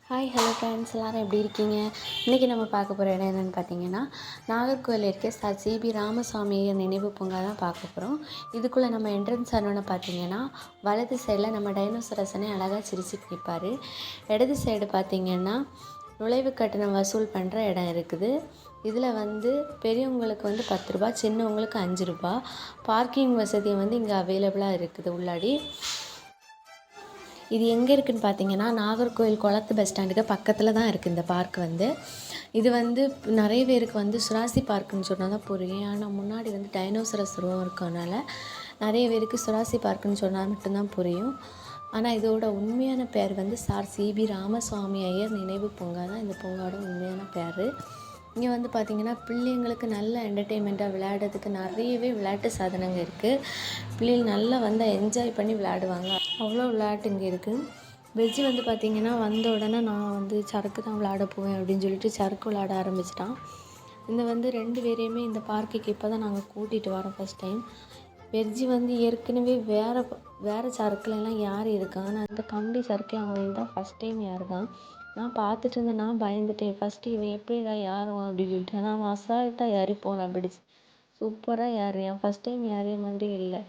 Hi hello friends, எல்லோரும் எப்படி இருக்கீங்க? இன்றைக்கி நம்ம பார்க்க போகிற இடம் என்னென்னு பார்த்தீங்கன்னா, நாகர்கோவில் இருக்க சிபி ராமசாமி நினைவு பூங்கா தான் பார்க்க போகிறோம். இதுக்குள்ளே நம்ம என்ட்ரன்ஸ் ஆனோன்னு பார்த்தீங்கன்னா, வலது சைடில் நம்ம டைனோசரஸனே அழகாக சிரிச்சுட்டு நிற்பார். இடது சைடு பார்த்திங்கன்னா நுழைவு கட்டணம் வசூல் பண்ணுற இடம் இருக்குது. இதில் பெரியவங்களுக்கு 10 ரூபா, சின்னவங்களுக்கு 5 ரூபா. பார்க்கிங் வசதி இங்கே அவைலபிளாக இருக்குது உள்ளாடி. இது எங்கே இருக்குதுன்னு பார்த்தீங்கன்னா, நாகர்கோவில் குளத்து பஸ் ஸ்டாண்டுக்கு பக்கத்தில் தான் இருக்குது இந்த பார்க். இது நிறைய பேருக்கு சுராசி பார்க்குன்னு சொன்னால் தான் புரியும். ஆனால் முன்னாடி டைனோசரஸ் உருவம் இருக்கனால நிறைய பேருக்கு சுராசி பார்க்குன்னு சொன்னால் மட்டும்தான் புரியும். ஆனால் இதோட உண்மையான பேர் சார் சிபி ராமசாமி ஐயர் நினைவு பூங்கா தான் இந்த பூங்காவோட உண்மையான பேர். இங்கே பார்த்திங்கன்னா பிள்ளைங்களுக்கு நல்ல என்டர்டெயின்மெண்ட்டாக விளையாடுறதுக்கு நிறையவே விளையாட்டு சாதனங்கள் இருக்குது. பிள்ளைகள் நல்லா என்ஜாய் பண்ணி விளையாடுவாங்க. அவ்வளோ விளையாட்டு இங்கே இருக்குது. வெஜ்ஜு பார்த்திங்கன்னா வந்த உடனே நான் சறுக்கு தான் விளையாட போவேன் அப்படின்னு சொல்லிட்டு சறுக்கு விளையாட ஆரம்பிச்சிட்டான். இந்த 2 பேரையுமே இந்த பார்க்குக்கு இப்போ தான் நாங்கள் கூட்டிகிட்டு வரோம் ஃபஸ்ட் டைம். வெஜ்ஜு ஏற்கனவே வேறு சறுக்குலலாம் யார் இருக்காங்க, ஆனால் அந்த கம்பி சறுக்கில் அவன் தான் ஃபஸ்ட் டைம் ஏறுதான். நான் பார்த்துட்டு இருந்தேன், நான் பயந்துட்டேன். ஃபஸ்ட்டு இவன் எப்படிடா ஏறுவான் அப்படின்னு சொல்லிட்டு, ஆனால் அவன் அசால்ட்டாக ஏறி போனான். பிடிச்சி சூப்பராக ஏறியான். ஃபஸ்ட் டைம் ஏறிய மாதிரி இல்லை.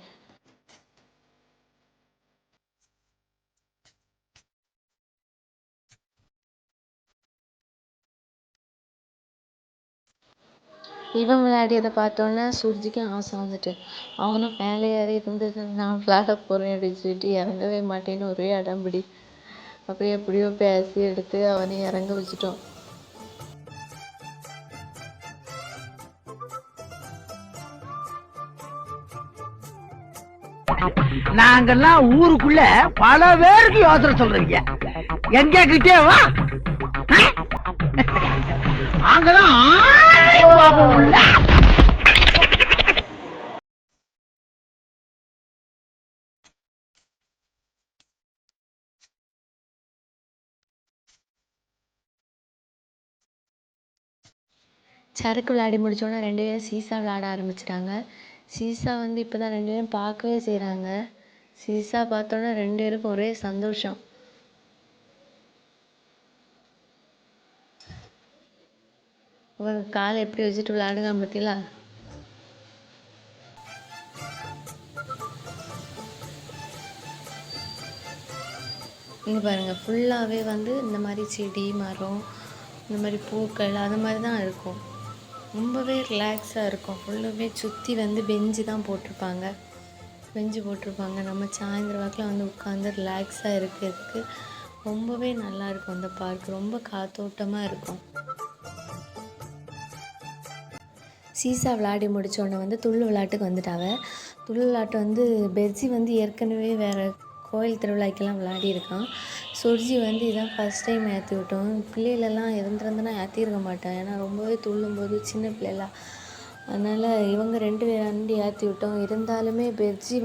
இவன் விளையாடியதை பார்த்தோன்னே சுர்ஜிக்கும் ஆசை வந்துட்டு, அவனும் மேலே ஏறி இருந்துட்டு நான் விளையாட போகிறேன் அப்படின்னு சொல்லிட்டு இறங்கவே மாட்டேன்னு ஒரே அடம்பிடி. அப்படியே எப்படியோ பேசி எடுத்து அவனை இறங்க வச்சுட்டோம். நாங்கெல்லாம் ஊருக்குள்ள பல பேருக்கு யோசனை சொல்றீங்க, எங்க கிட்டே வா. நாங்கெல்லாம் சறுக்கு விளையாடி முடித்தோன்னே 2 பேரும் சீசா விளையாட ஆரம்பிச்சிட்டாங்க. சீசா இப்போ தான் 2 பேரும் பார்க்கவே செய்கிறாங்க. சீசா பார்த்தோன்னே 2 பேருக்கும் ஒரே சந்தோஷம். காலை எப்படி வச்சுட்டு விளையாடுங்க பார்த்தீங்களா? இங்கே பாருங்கள், ஃபுல்லாகவே இந்த மாதிரி செடி மரம் இந்த மாதிரி பூக்கள் அது மாதிரி தான் இருக்கும். ரொம்பவே ரிலாக்ஸாக இருக்கும். ஃபுல்லுமே சுற்றி பெஞ்சு தான் போட்டிருப்பாங்க. நம்ம சாயந்தரம் வாக்கில் உட்காந்து ரிலாக்ஸாக இருக்கிறதுக்கு ரொம்பவே நல்லாயிருக்கும். அந்த பார்க் ரொம்ப காத்தோட்டமாக இருக்கும். சீசா விளையாடி முடித்தோடனே துள்ளு விளையாட்டுக்கு வந்துட்டாவ. துள்ளு விளையாட்டு பெர்ஜி ஏற்கனவே வேறு கோயில் திருவிழாக்கெல்லாம் விளையாடியிருக்கான். சுர்ஜி இதான் ஃபஸ்ட் டைம் ஏற்றி விட்டோம். பிள்ளைகளெல்லாம் இருந்திருந்தனா ஏற்றிருக்க மாட்டேன், ஏன்னா ரொம்பவே துள்ளும்போது சின்ன பிள்ளைலாம். அதனால் இவங்க 2 பேராண்டி ஏற்றி விட்டோம். இருந்தாலுமே பெர்ஜி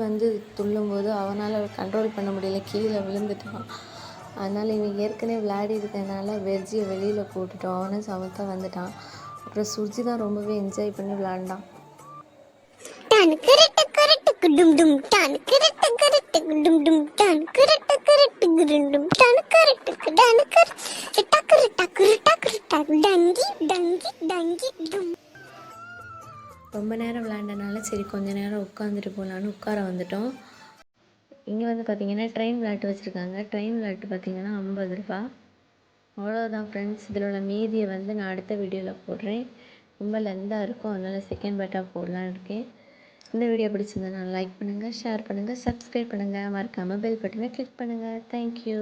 துள்ளும்போது அவனால் கண்ட்ரோல் பண்ண முடியல, கீழே விழுந்துட்டான். அதனால் இவன் ஏற்கனவே விளையாடி இருக்கிறதுனால பெர்ஜியை வெளியில் போட்டுட்டோம். அவனும் சமத்தாக வந்துட்டான். அப்புறம் சுர்ஜி தான் ரொம்பவே என்ஜாய் பண்ணி விளையாண்டான். ரொம்ப நேரம் விளையாண்டனால சரி கொஞ்ச நேரம் உட்காந்துட்டு போகலான்னு உட்கார வந்துட்டோம். இங்கே பார்த்திங்கன்னா ட்ரெயின் விளையாட்டு வச்சுருக்காங்க. ட்ரெயின் விளையாட்டு பார்த்திங்கன்னா 50 ரூபா. அவ்வளோதான் ஃப்ரெண்ட்ஸ். இதில் உள்ள மீதியை நான் அடுத்த வீடியோவில் போடுறேன். ரொம்ப லெந்தாக இருக்கும், அதனால் செகண்ட் பார்ட்டாக போடலான்னு இருக்கேன். இந்த வீடியோ பிடிச்சிருந்தா லைக் பண்ணுங்கள், ஷேர் பண்ணுங்கள், சப்ஸ்கிரைப் பண்ணுங்கள். மறக்காமல் பெல் பட்டனை கிளிக் பண்ணுங்கள். தேங்க்யூ.